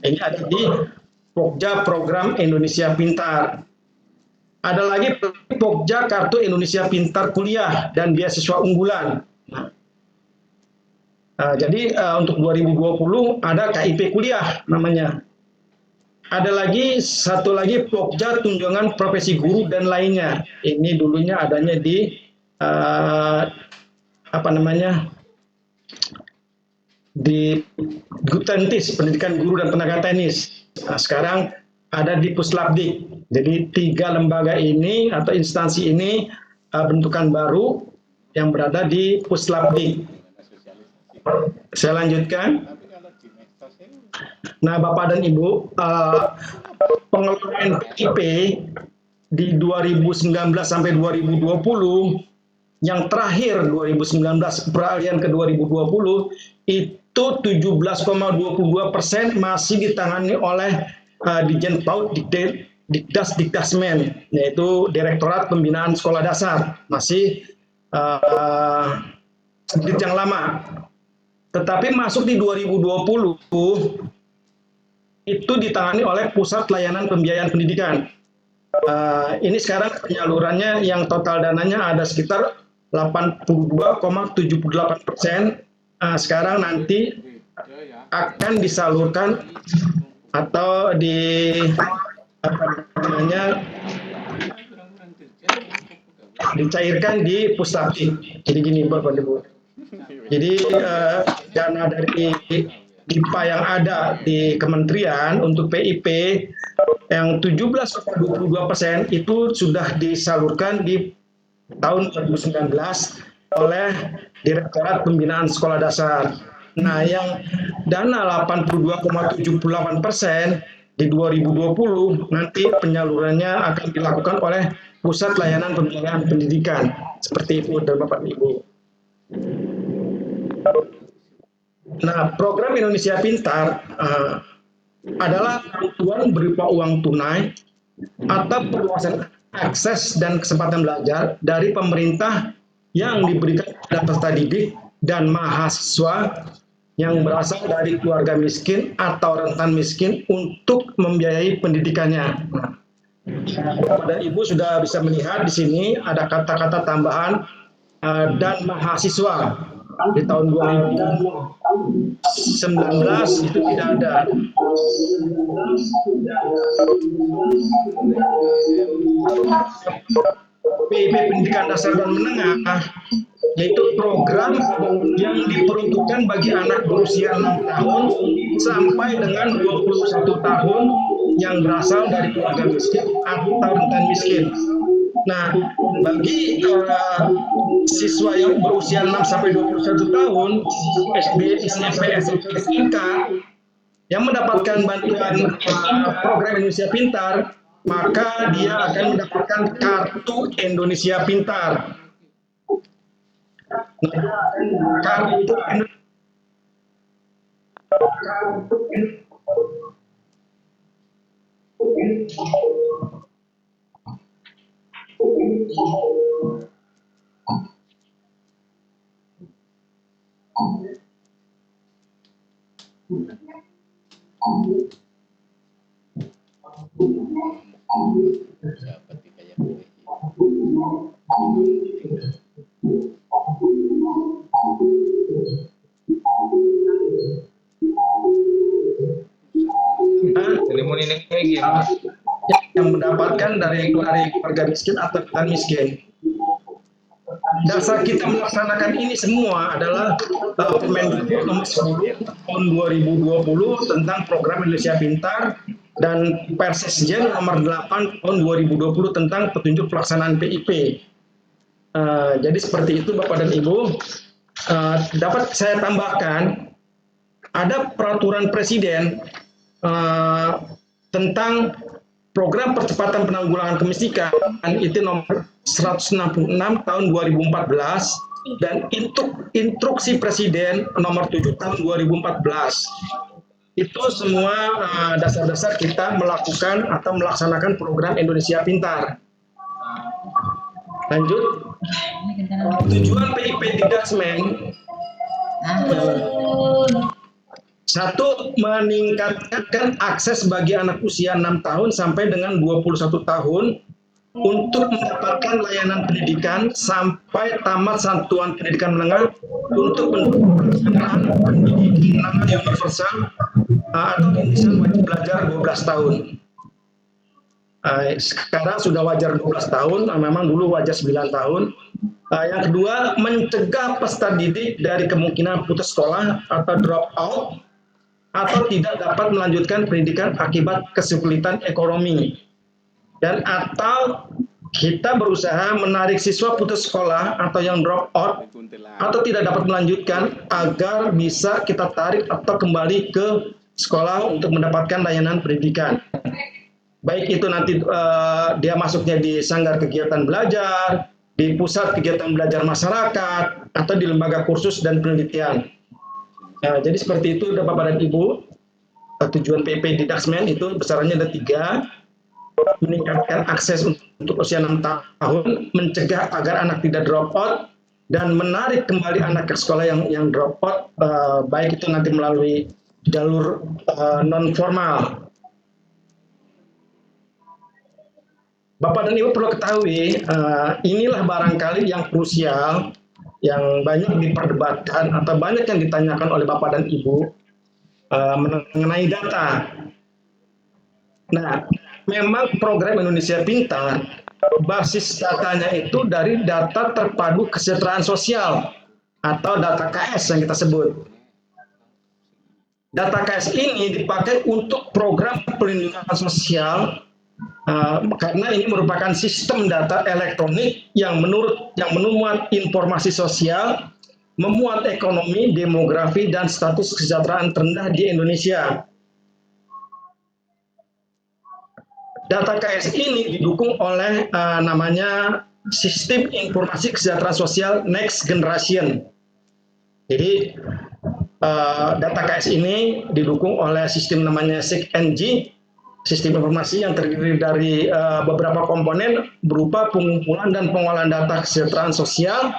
Ini ada di Pokja Program Indonesia Pintar. Ada lagi Pokja Kartu Indonesia Pintar Kuliah dan Beasiswa Unggulan. Jadi untuk 2020 ada KIP Kuliah namanya. Ada lagi satu lagi Pokja Tunjangan Profesi Guru dan lainnya. Ini dulunya adanya di di Gutentis, Pendidikan Guru dan Tenaga Teknis. Nah, sekarang ada di Puslapdik. Jadi 3 lembaga ini atau instansi ini bentukan baru yang berada di Puslapdik. Saya lanjutkan. Nah, Bapak dan Ibu, pengelolaan PIP di 2019 sampai 2020, yang terakhir 2019 peralihan ke 2020 itu 17,22% masih ditangani oleh Dijen PAUD Dikdas Dikdasmen, yaitu Direktorat Pembinaan Sekolah Dasar, masih sedikit yang lama. Tetapi masuk di 2020 itu ditangani oleh Pusat Layanan Pembiayaan Pendidikan. Ini sekarang penyalurannya yang total dananya ada sekitar 82,78%. Sekarang nanti akan disalurkan atau dicairkan di Puslapdik. Jadi gini Bapak Ibu. Jadi dana dari DIPA yang ada di kementerian untuk PIP yang 17,22% itu sudah disalurkan di tahun 2019 oleh Direktorat Pembinaan Sekolah Dasar. Nah, yang dana 82,78% di 2020 nanti penyalurannya akan dilakukan oleh Pusat Layanan Pembiayaan Pendidikan. Seperti itu, Bapak Ibu. Nah, program Indonesia Pintar adalah bantuan berupa uang tunai atau perluasan akses dan kesempatan belajar dari pemerintah yang diberikan kepada peserta didik dan mahasiswa yang berasal dari keluarga miskin atau rentan miskin untuk membiayai pendidikannya. Bapak dan Ibu sudah bisa melihat di sini ada kata-kata tambahan dan mahasiswa. Di tahun 2019 itu tidak ada. PIP Pendidikan Dasar dan Menengah yaitu program yang diperuntukkan bagi anak berusia 6 tahun sampai dengan 21 tahun yang berasal dari keluarga miskin atau rentan miskin. Nah, bagi siswa yang berusia 6 sampai 21 tahun, SD, SMP, SMP, SMK yang mendapatkan bantuan program Indonesia Pintar, maka dia akan mendapatkan kartu Indonesia Pintar. Kartu yang mendapatkan dari keluarga miskin atau rentan miskin. Dasar kita melaksanakan ini semua adalah Permendikbud nomor 10 tahun 2020 tentang program Indonesia Pintar dan Persesjen nomor 8 tahun 2020 tentang petunjuk pelaksanaan PIP. Jadi seperti itu Bapak dan Ibu. Dapat saya tambahkan, ada peraturan Presiden tentang program percepatan penanggulangan kemiskinan itu nomor 166 tahun 2014 dan instruksi Presiden nomor 7 tahun 2014. Itu semua dasar-dasar kita melakukan atau melaksanakan program Indonesia Pintar. Lanjut. Tujuan PIP Dikdasmen Satu, meningkatkan akses bagi anak usia 6 tahun sampai dengan 21 tahun untuk mendapatkan layanan pendidikan sampai tamat satuan pendidikan menengah untuk pelaksanaan pendidikan universal atau inisial wajib belajar 12 tahun. Sekarang sudah wajar 12 tahun, memang dulu wajar 9 tahun. Yang kedua, mencegah peserta didik dari kemungkinan putus sekolah atau drop out atau tidak dapat melanjutkan pendidikan akibat kesulitan ekonomi. Dan atau kita berusaha menarik siswa putus sekolah atau yang drop out atau tidak dapat melanjutkan agar bisa kita tarik atau kembali ke sekolah untuk mendapatkan layanan pendidikan. Baik itu nanti dia masuknya di sanggar kegiatan belajar, di pusat kegiatan belajar masyarakat, atau di lembaga kursus dan penelitian. Jadi seperti itu Bapak dan Ibu. Tujuan PP Didaksmen itu besarannya ada 3. Meningkatkan akses untuk usia 6 tahun, mencegah agar anak tidak drop out, dan menarik kembali anak ke sekolah yang drop out, baik itu nanti melalui jalur non formal. Bapak dan Ibu perlu ketahui, inilah barangkali yang krusial, yang banyak diperdebatkan atau banyak yang ditanyakan oleh Bapak dan Ibu mengenai data. Nah, memang program Indonesia Pintar, basis datanya itu dari data terpadu kesejahteraan sosial atau data KS yang kita sebut. Data KS ini dipakai untuk program perlindungan sosial karena ini merupakan sistem data elektronik yang memuat informasi sosial, memuat ekonomi, demografi, dan status kesejahteraan terendah di Indonesia. Data KS ini didukung oleh namanya Sistem Informasi Kesejahteraan Sosial Next Generation. Jadi data KS ini didukung oleh sistem namanya SIG-NG, sistem informasi yang terdiri dari beberapa komponen berupa pengumpulan dan pengolahan data kesejahteraan sosial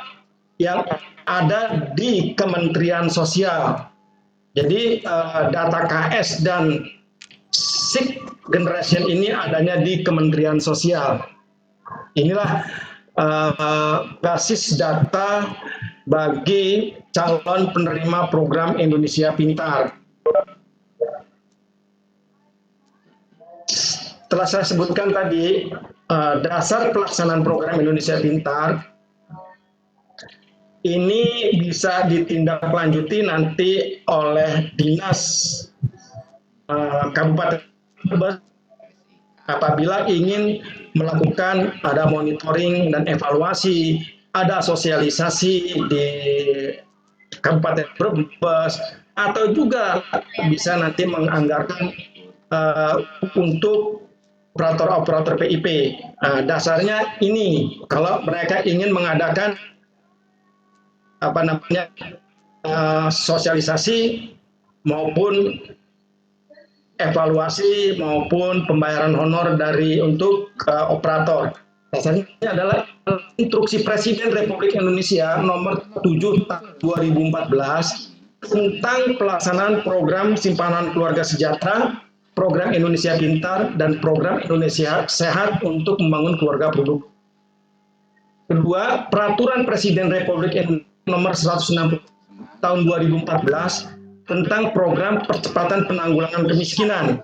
yang ada di Kementerian Sosial. Jadi data KS dan SIG Generation ini adanya di Kementerian Sosial. Inilah basis data bagi calon penerima program Indonesia Pintar. Telah saya sebutkan tadi, dasar pelaksanaan program Indonesia Pintar ini bisa ditindaklanjuti nanti oleh Dinas Kabupaten apabila ingin melakukan ada monitoring dan evaluasi, ada sosialisasi di Kabupaten Brebes, atau juga bisa nanti menganggarkan untuk operator-operator PIP. Dasarnya ini, kalau mereka ingin mengadakan sosialisasi maupun evaluasi maupun pembayaran honor untuk operator. Dasarnya adalah Instruksi Presiden Republik Indonesia nomor 7 tahun 2014 tentang pelaksanaan program simpanan keluarga sejahtera, program Indonesia Pintar, dan program Indonesia Sehat untuk membangun keluarga produktif. Kedua, Peraturan Presiden Republik Indonesia nomor 160 tahun 2014 tentang program percepatan penanggulangan kemiskinan.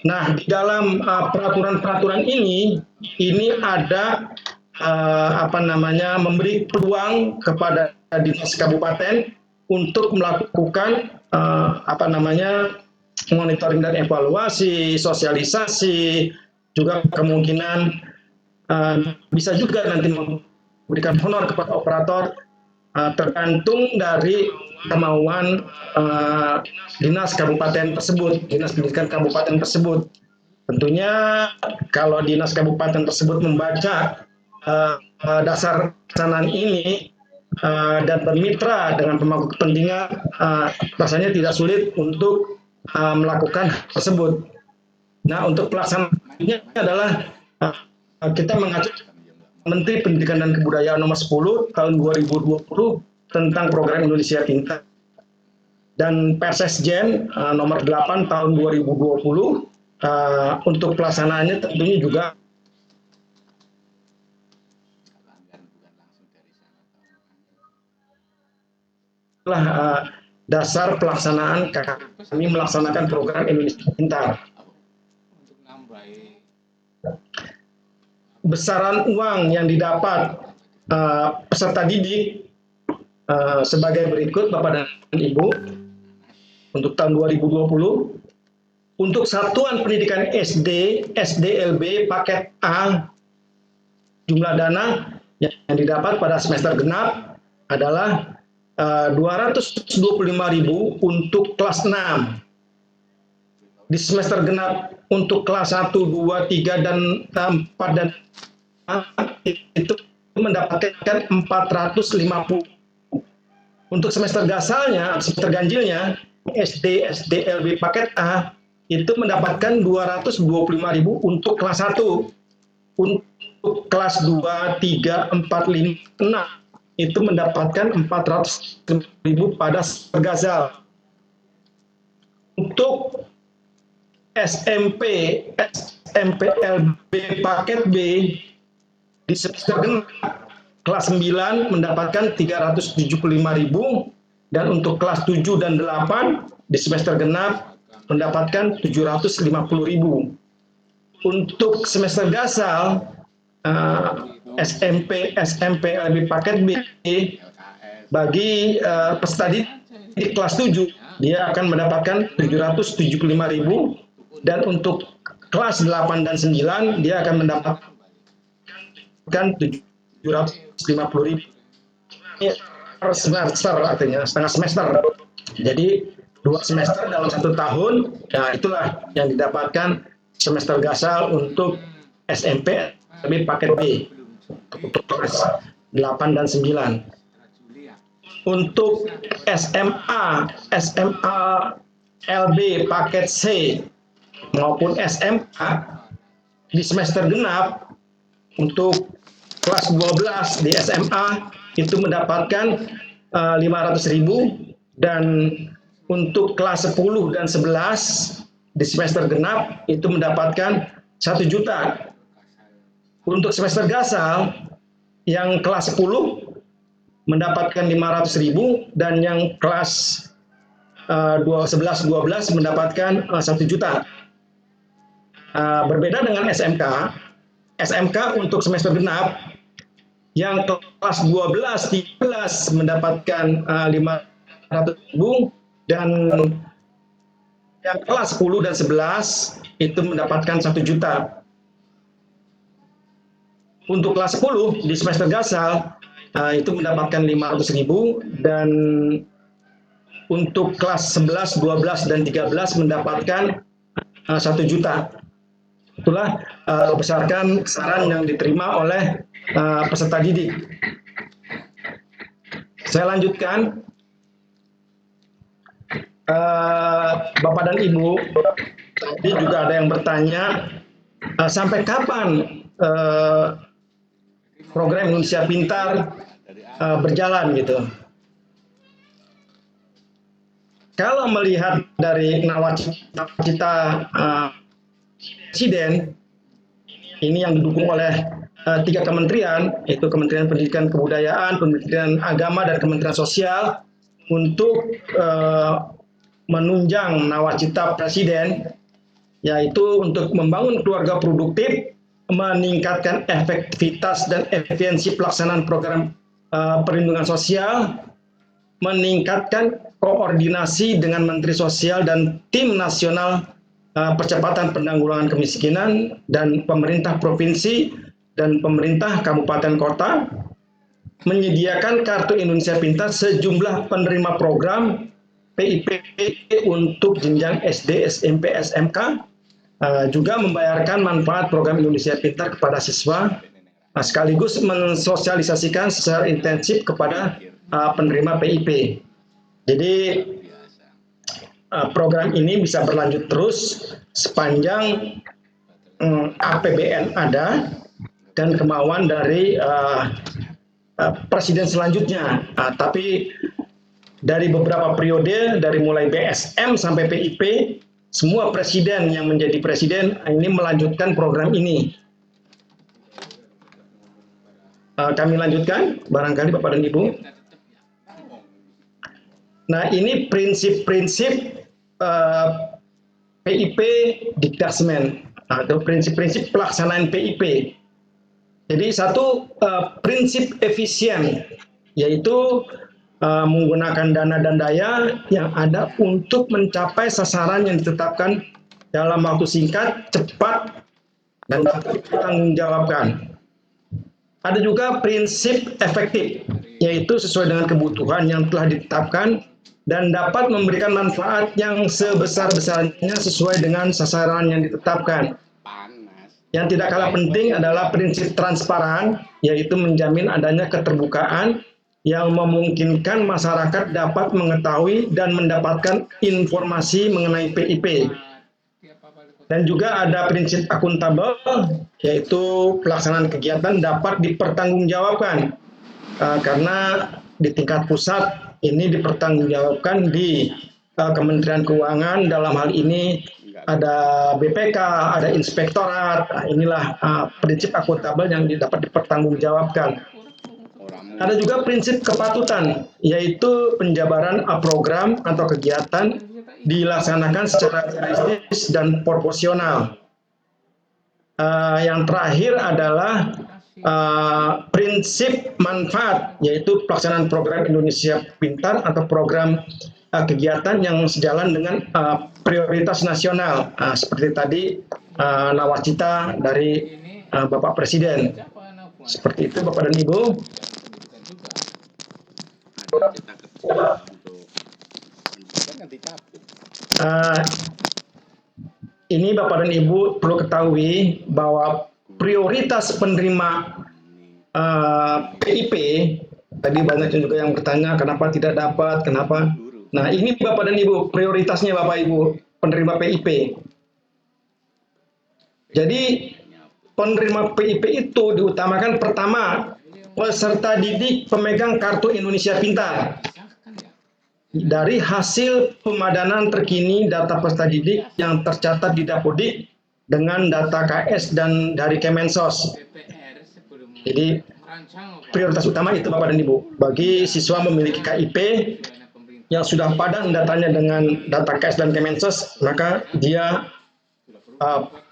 Nah, di dalam peraturan-peraturan ini ada memberi peluang kepada dinas kabupaten untuk melakukan monitoring dan evaluasi, sosialisasi, juga kemungkinan bisa juga nanti memberikan honor kepada operator tergantung dari kemauan dinas kabupaten tersebut, dinas pendidikan kabupaten tersebut. Tentunya kalau dinas kabupaten tersebut membaca dasar pelaksanaan ini dan bermitra dengan pemangku kepentingan, rasanya tidak sulit untuk melakukan hal tersebut. Nah, untuk pelaksanaannya adalah kita mengacu Menteri Pendidikan dan Kebudayaan nomor 10 tahun 2020 tentang program Indonesia Pintar. dan Persesjen nomor 8 tahun 2020. Untuk pelaksanaannya tentunya juga dasar pelaksanaan kami melaksanakan program Indonesia Pintar. Besaran uang yang didapat peserta didik sebagai berikut Bapak dan Ibu. Untuk tahun 2020, untuk satuan pendidikan SD, SDLB paket A, jumlah dana yang didapat pada semester genap adalah 225.000 untuk kelas 6. Di semester genap untuk kelas 1, 2, 3, dan 4 dan itu mendapatkan 450. Untuk semester gasalnya, semester ganjilnya, SD, SDLB paket A itu mendapatkan 225.000 untuk kelas 1. Untuk kelas 2, 3, 4, 5, 6 itu mendapatkan 400.000 pada semester gasal. Untuk SMP, SMPLB paket B di semester genap kelas 9 mendapatkan 375.000 dan untuk kelas 7 dan 8 di semester genap mendapatkan 750.000. Untuk semester gasal SMP SMPLB paket B bagi peserta di kelas 7 dia akan mendapatkan 775.000 dan untuk kelas 8 dan 9 dia akan mendapatkan 750.000. Ini per semester, artinya setengah semester. Jadi 2 semester dalam 1 tahun. Nah, itulah yang didapatkan semester gasal untuk SMP lebih paket B untuk kelas 8 dan 9. Untuk SMA LB paket C maupun SMA di semester genap untuk kelas 12 di SMA itu mendapatkan 500.000 dan untuk kelas 10 dan 11 di semester genap itu mendapatkan 1 juta. Untuk semester gasal yang kelas 10 mendapatkan 500.000 dan yang kelas 11-12 mendapatkan 1 juta. Berbeda dengan SMK untuk semester genap yang kelas 12-13 mendapatkan 500.000 dan yang kelas 10 dan 11 itu mendapatkan 1 juta. Untuk kelas 10 di semester gasal itu mendapatkan 500.000 dan untuk kelas 11, 12 dan 13 mendapatkan 1 juta. Itulah berdasarkan saran yang diterima oleh peserta didik. Saya lanjutkan. Bapak dan Ibu, tadi juga ada yang bertanya sampai kapan program Indonesia Pintar berjalan gitu. Kalau melihat dari nawacita Presiden ini yang didukung oleh 3 kementerian, yaitu Kementerian Pendidikan Kebudayaan, Kementerian Agama, dan Kementerian Sosial untuk menunjang nawacita Presiden, yaitu untuk membangun keluarga produktif, meningkatkan efektivitas dan efisiensi pelaksanaan program perlindungan sosial, meningkatkan koordinasi dengan Menteri Sosial dan Tim Nasional Percepatan Penanggulangan Kemiskinan dan pemerintah provinsi dan pemerintah kabupaten kota, menyediakan kartu Indonesia Pintar sejumlah penerima program PIP untuk jenjang SD, SMP, SMK, juga membayarkan manfaat program Indonesia Pintar kepada siswa, sekaligus mensosialisasikan secara intensif kepada penerima PIP. Jadi program ini bisa berlanjut terus sepanjang APBN ada dan kemauan dari Presiden selanjutnya. Tapi dari beberapa periode, dari mulai BSM sampai PIP, semua presiden yang menjadi presiden ini melanjutkan program ini. Kami lanjutkan, barangkali Bapak dan Ibu. Nah, ini prinsip-prinsip PIP Dikdasmen atau prinsip-prinsip pelaksanaan PIP. Jadi satu prinsip efisien, yaitu menggunakan dana dan daya yang ada untuk mencapai sasaran yang ditetapkan dalam waktu singkat, cepat, dan dapat ditanggungjawabkan. Ada juga prinsip efektif, yaitu sesuai dengan kebutuhan yang telah ditetapkan dan dapat memberikan manfaat yang sebesar-besarnya sesuai dengan sasaran yang ditetapkan. Yang tidak kalah penting adalah prinsip transparan, yaitu menjamin adanya keterbukaan yang memungkinkan masyarakat dapat mengetahui dan mendapatkan informasi mengenai PIP. Dan juga ada prinsip akuntabel, yaitu pelaksanaan kegiatan dapat dipertanggungjawabkan. Karena di tingkat pusat ini dipertanggungjawabkan di Kementerian Keuangan, dalam hal ini ada BPK, ada inspektorat. Inilah prinsip akuntabel yang dapat dipertanggungjawabkan. Ada juga prinsip kepatutan, yaitu penjabaran program atau kegiatan dilaksanakan secara realistis dan proporsional. Yang terakhir adalah prinsip manfaat, yaitu pelaksanaan program Indonesia Pintar atau program kegiatan yang sejalan dengan prioritas nasional, seperti tadi nawacita dari Bapak Presiden. Seperti itu Bapak dan Ibu. Ini Bapak dan Ibu perlu ketahui bahwa prioritas penerima PIP, tadi banyak juga yang bertanya kenapa tidak dapat, kenapa. Nah, ini Bapak dan Ibu, prioritasnya Bapak Ibu, penerima PIP. Jadi, penerima PIP itu diutamakan pertama, peserta didik pemegang Kartu Indonesia Pintar. Dari hasil pemadanan terkini data peserta didik yang tercatat di Dapodik dengan data KS dan dari Kemensos. Jadi, prioritas utama itu Bapak dan Ibu. Bagi siswa memiliki KIP yang sudah padan datanya dengan data KS dan Kemensos, maka dia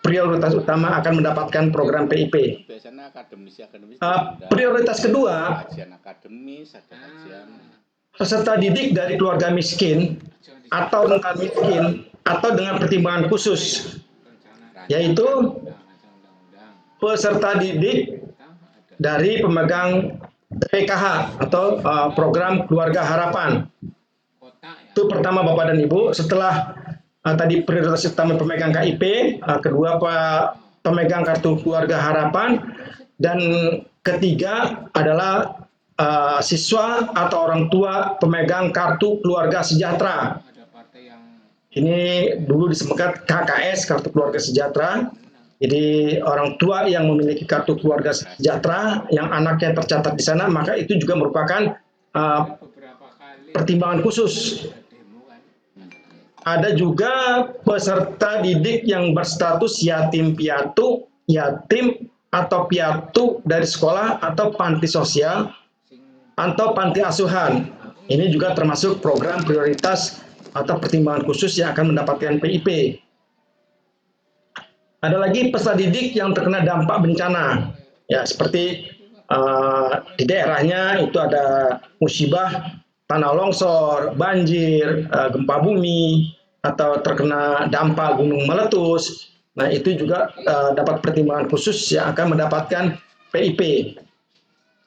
prioritas utama akan mendapatkan program PIP. Prioritas kedua, peserta didik dari keluarga miskin atau rentan miskin atau dengan pertimbangan khusus, yaitu peserta didik dari pemegang PKH atau program Keluarga Harapan. Itu pertama Bapak dan Ibu. Setelah tadi prioritas utama pemegang KIP, kedua pemegang Kartu Keluarga Harapan, dan ketiga adalah siswa atau orang tua pemegang Kartu Keluarga Sejahtera. Ini dulu disebut KKS, Kartu Keluarga Sejahtera. Jadi orang tua yang memiliki Kartu Keluarga Sejahtera yang anaknya tercatat di sana, maka itu juga merupakan pertimbangan khusus. Ada juga peserta didik yang berstatus yatim piatu, yatim atau piatu dari sekolah atau panti sosial atau panti asuhan. Ini juga termasuk program prioritas atau pertimbangan khusus yang akan mendapatkan PIP. Ada lagi peserta didik yang terkena dampak bencana, ya seperti di daerahnya itu ada musibah tanah longsor, banjir, gempa bumi, atau terkena dampak gunung meletus. Nah, itu juga dapat pertimbangan khusus yang akan mendapatkan PIP.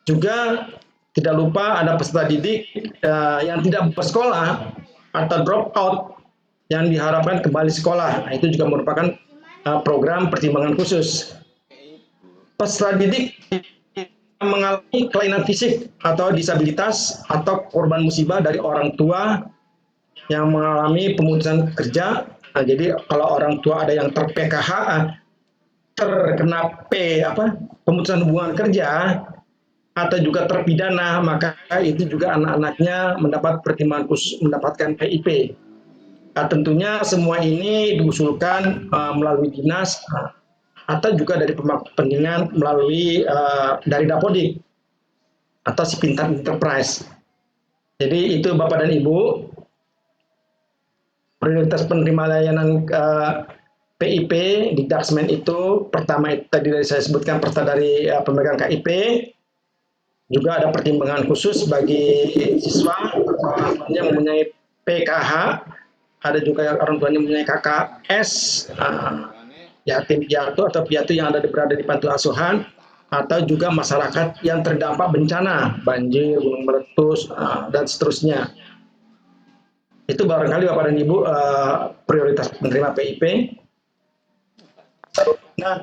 Juga tidak lupa ada peserta didik yang tidak bersekolah atau drop out yang diharapkan kembali sekolah. Nah, itu juga merupakan program pertimbangan khusus. Peserta didik mengalami kelainan fisik atau disabilitas atau korban musibah dari orang tua yang mengalami pemutusan kerja. Nah, jadi kalau orang tua ada yang terkena pemutusan hubungan kerja, atau juga terpidana, maka itu juga anak-anaknya mendapat pertimbangan khusus mendapatkan PIP. Tentunya semua ini diusulkan melalui dinas atau juga dari pemangku kepentingan melalui dari Dapodik atau si Pintar Enterprise. Jadi itu Bapak dan Ibu, prioritas penerima layanan PIP di Daksmen itu pertama itu tadi saya sebutkan pertama dari pemegang KIP, juga ada pertimbangan khusus bagi siswa yang mempunyai PKH, ada juga orang tuanya mempunyai KKS, yatim piatu atau piatu yang berada di panti asuhan, atau juga masyarakat yang terdampak bencana, banjir, gunung meletus, dan seterusnya. Itu barangkali Bapak dan Ibu prioritas penerima PIP. Nah,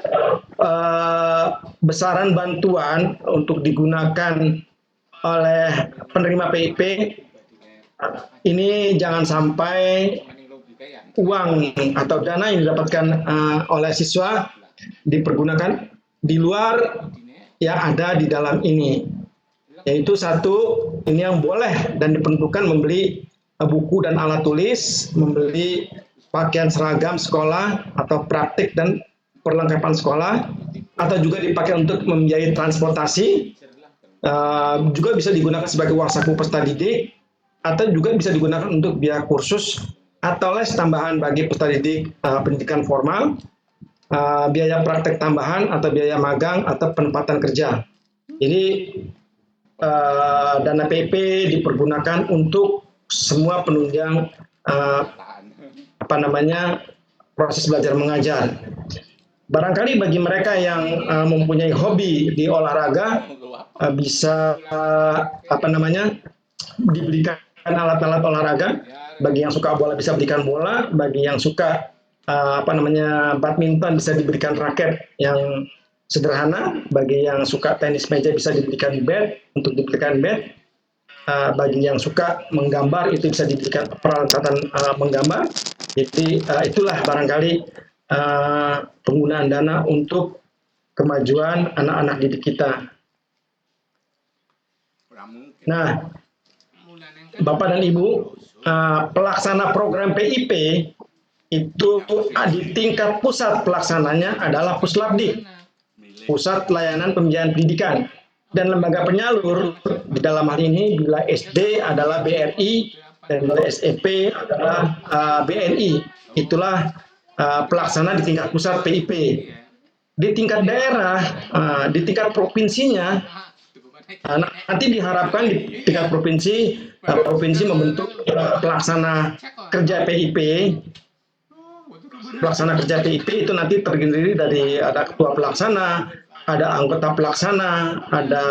besaran bantuan untuk digunakan oleh penerima PIP ini jangan sampai uang atau dana yang didapatkan oleh siswa dipergunakan di luar yang ada di dalam ini. Yaitu satu, ini yang boleh dan diperuntukkan membeli buku dan alat tulis, membeli pakaian seragam sekolah atau praktik dan perlengkapan sekolah, atau juga dipakai untuk membiayai transportasi, juga bisa digunakan sebagai uang saku peserta didik, atau juga bisa digunakan untuk biaya kursus atau les tambahan bagi peserta didik pendidikan formal, biaya praktek tambahan atau biaya magang atau penempatan kerja. Jadi dana PIP dipergunakan untuk semua penunjang proses belajar mengajar. Barangkali bagi mereka yang mempunyai hobi di olahraga bisa diberikan alat-alat olahraga. Bagi yang suka bola bisa berikan bola, bagi yang suka badminton bisa diberikan raket yang sederhana, bagi yang suka tenis meja bisa diberikan bat, bagi yang suka menggambar itu bisa diberikan peralatan menggambar. Jadi itulah barangkali penggunaan dana untuk kemajuan anak-anak didik kita. Nah, Bapak dan Ibu, pelaksana program PIP itu di tingkat pusat pelaksananya adalah Puslabdik, Pusat Layanan Pembiayaan Pendidikan, dan lembaga penyalur di dalam hal ini bila SD adalah BRI dan bila SMP adalah BNI. Itulah pelaksana di tingkat pusat PIP. Di tingkat daerah, di tingkat provinsinya, nanti diharapkan di tingkat provinsi membentuk pelaksana kerja PIP. Pelaksana kerja PIP itu nanti terdiri dari ada ketua pelaksana, ada anggota pelaksana, ada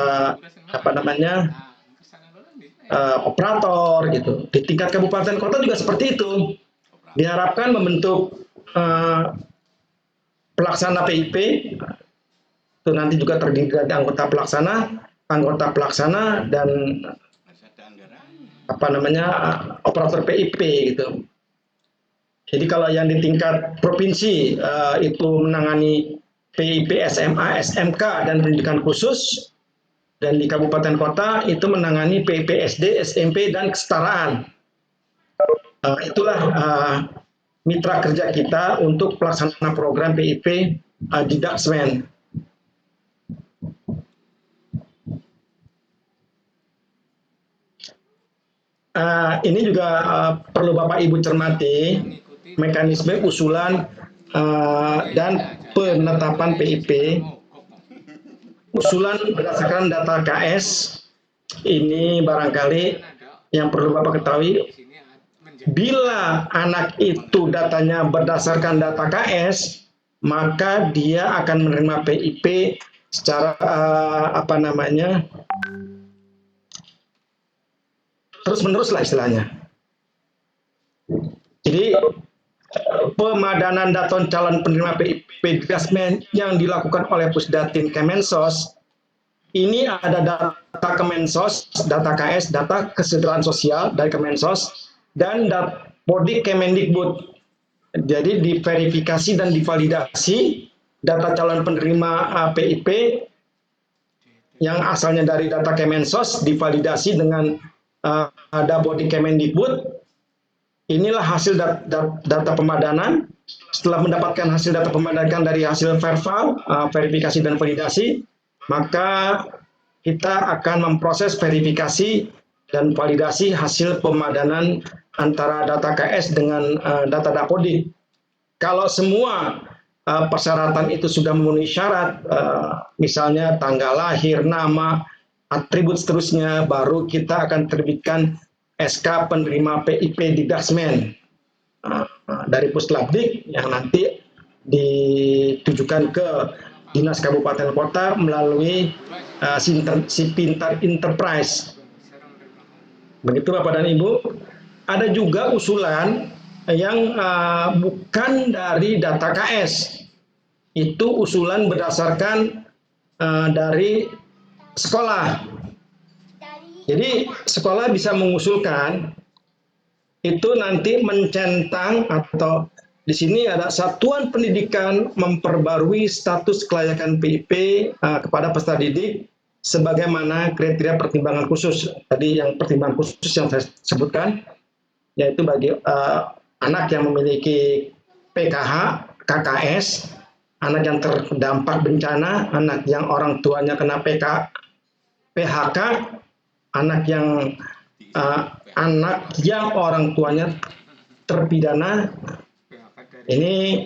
operator gitu. Di tingkat kabupaten kota juga seperti itu. Diharapkan membentuk pelaksana PIP itu nanti juga terdiri dari anggota pelaksana dan operator PIP gitu. Jadi kalau yang di tingkat provinsi itu menangani PIP SMA, SMK dan pendidikan khusus, dan di kabupaten kota itu menangani PIP SD, SMP dan kesetaraan. Itulah mitra kerja kita untuk pelaksanaan program PIP di Daksmen. Ini juga perlu Bapak Ibu cermati mekanisme usulan dan penetapan PIP. Usulan berdasarkan data KS ini barangkali yang perlu Bapak ketahui, bila anak itu datanya berdasarkan data KS, maka dia akan menerima PIP secara terus-menerus lah istilahnya. Jadi pemadanan data calon penerima PIP Daksmen yang dilakukan oleh Pusdatin Kemensos, ini ada data Kemensos, data KS, data kesejahteraan sosial dari Kemensos, dan Dapodik Kemendikbud. Jadi diverifikasi dan divalidasi data calon penerima PIP yang asalnya dari data Kemensos divalidasi dengan Dabodi Kemendikbud. Inilah hasil data pemadanan. Setelah mendapatkan hasil data pemadanan dari hasil verval, verifikasi dan validasi, maka kita akan memproses verifikasi dan validasi hasil pemadanan antara data KS dengan data Dabodi. Kalau semua persyaratan itu sudah memenuhi syarat, misalnya tanggal lahir, nama, atribut seterusnya, baru kita akan terbitkan SK penerima PIP Didasmen dari Puslapdik yang nanti ditujukan ke Dinas Kabupaten Kota melalui Sipintar Enterprise. Begitu Bapak dan Ibu. Ada juga usulan yang bukan dari data KS. Itu usulan berdasarkan dari sekolah. Jadi sekolah bisa mengusulkan itu nanti mencentang atau di sini ada satuan pendidikan memperbarui status kelayakan PIP kepada peserta didik sebagaimana kriteria pertimbangan khusus. Tadi yang pertimbangan khusus yang saya sebutkan yaitu bagi anak yang memiliki PKH, KKS, anak yang terdampak bencana, anak yang orang tuanya kena PHK, anak yang orang tuanya terpidana. Ini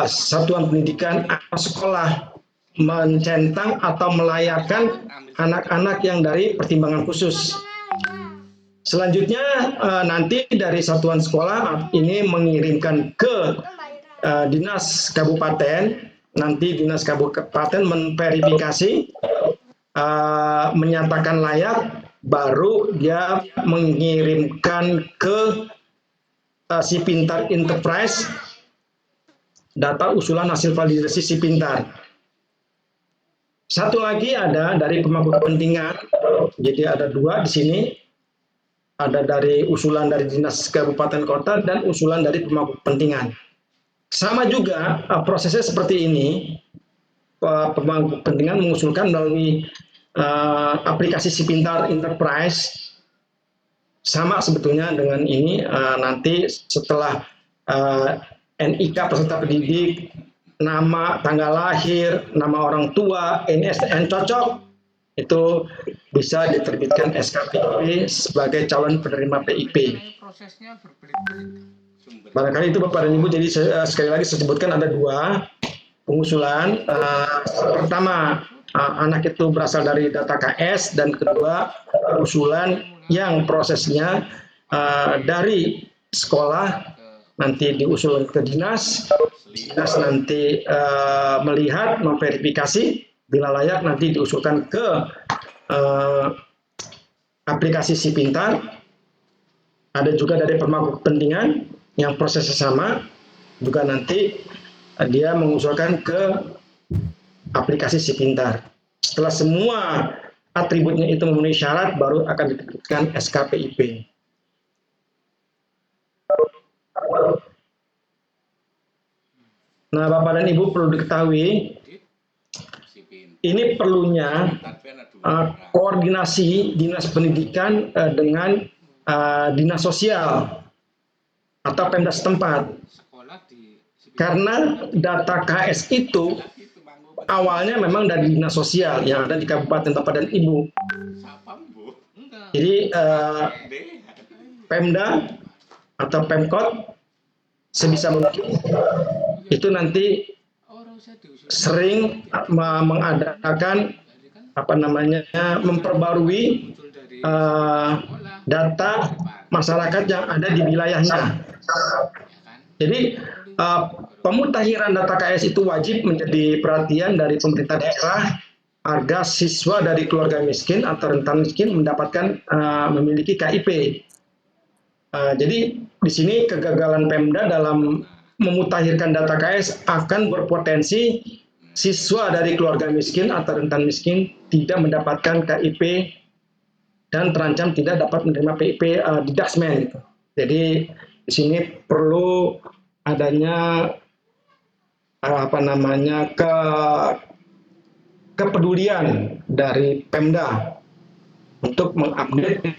satuan pendidikan atau sekolah mencentang atau melayakkan anak-anak yang dari pertimbangan khusus. Selanjutnya nanti dari satuan sekolah ini mengirimkan ke Dinas Kabupaten, nanti Dinas Kabupaten memverifikasi, menyatakan layak, baru dia mengirimkan ke Sipintar Enterprise data usulan hasil validasi Sipintar. Satu lagi ada dari pemangku kepentingan, jadi ada dua di sini. Ada dari usulan dari Dinas Kabupaten Kota dan usulan dari pemangku kepentingan. Sama juga prosesnya seperti ini, pemangku kepentingan mengusulkan melalui aplikasi Sipintar Enterprise, sama sebetulnya dengan ini, nanti setelah NIK peserta pendidik, nama, tanggal lahir, nama orang tua, NSN cocok, itu bisa diterbitkan SKPIP sebagai calon penerima PIP. Prosesnya berbelit-belit. Barangkali itu Bapak dan Ibu, jadi sekali lagi saya sebutkan ada dua pengusulan. Pertama, anak itu berasal dari data KS, dan kedua, usulan yang prosesnya dari sekolah nanti diusul ke dinas nanti melihat, memverifikasi, bila layak nanti diusulkan ke aplikasi Sipintar. Ada juga dari pemangku kepentingan yang prosesnya sama, juga nanti dia mengusulkan ke aplikasi Sipintar. Setelah semua atributnya itu memenuhi syarat, baru akan diterbitkan SKPIP. Nah, Bapak dan Ibu perlu diketahui, ini perlunya koordinasi Dinas Pendidikan dengan Dinas Sosial atau Pemda setempat. Karena data KS itu awalnya memang dari Dinas Sosial yang ada di Kabupaten Bapak dan Ibu. Jadi Pemda atau Pemkot sebisa mungkin itu nanti sering mengadakan memperbarui data masyarakat yang ada di wilayahnya. Jadi pemutahiran data KS itu wajib menjadi perhatian dari pemerintah daerah agar siswa dari keluarga miskin atau rentan miskin mendapatkan memiliki KIP. Jadi di sini kegagalan Pemda dalam memutahirkan data KS akan berpotensi siswa dari keluarga miskin atau rentan miskin tidak mendapatkan KIP dan terancam tidak dapat menerima PIP Didasmen. Jadi di sini perlu adanya kepedulian dari Pemda untuk mengupdate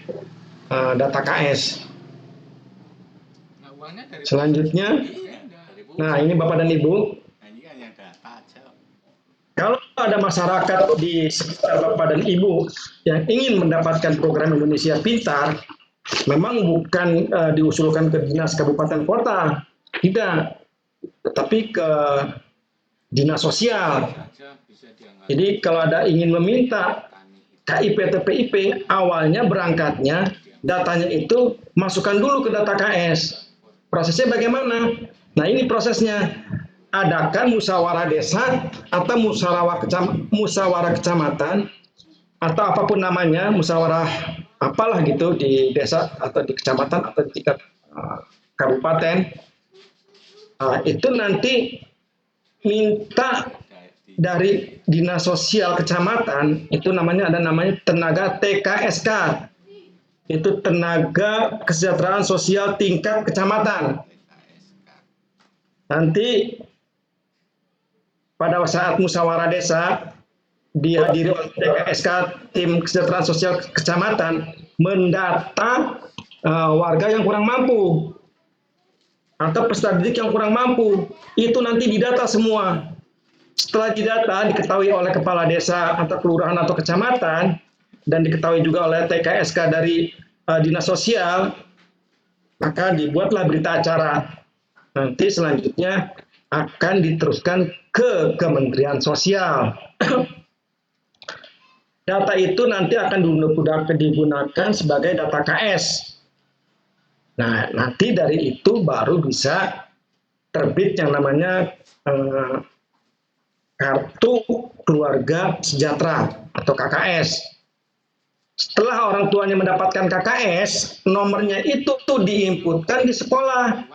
data KS. Nah, uangnya dari Selanjutnya, nah ini Bapak dan Ibu, Nah, ini kan yang data aja. kalau ada masyarakat di sekitar Bapak dan Ibu yang ingin mendapatkan program Indonesia Pintar, memang bukan diusulkan ke dinas kabupaten kota, tidak, tetapi ke dinas sosial. aja bisa diangkat. Jadi kalau ada ingin meminta KIP atau PIP, awalnya berangkatnya datanya itu masukkan dulu ke data KS. Prosesnya bagaimana? Nah ini prosesnya. Adakan musyawarah desa atau musyawarah kecamatan atau apapun namanya, musyawarah apalah gitu di desa atau di kecamatan atau di tingkat kabupaten. Itu nanti minta dari dinas sosial kecamatan, itu ada namanya tenaga TKSK, itu tenaga kesejahteraan sosial tingkat kecamatan. Nanti pada saat musyawarah desa dihadiri oleh TKSK, tim kesejahteraan sosial kecamatan, mendata warga yang kurang mampu atau peserta didik yang kurang mampu, itu nanti didata semua. Setelah didata, diketahui oleh kepala desa atau kelurahan atau kecamatan, dan diketahui juga oleh TKSK dari dinas sosial, maka dibuatlah berita acara. Nanti selanjutnya akan diteruskan ke Kementerian Sosial. Data itu nanti akan digunakan sebagai data KS. Nah, nanti dari itu baru bisa terbit yang namanya Kartu Keluarga Sejahtera atau KKS. Setelah orang tuanya mendapatkan KKS, nomornya itu tuh diinputkan di sekolah.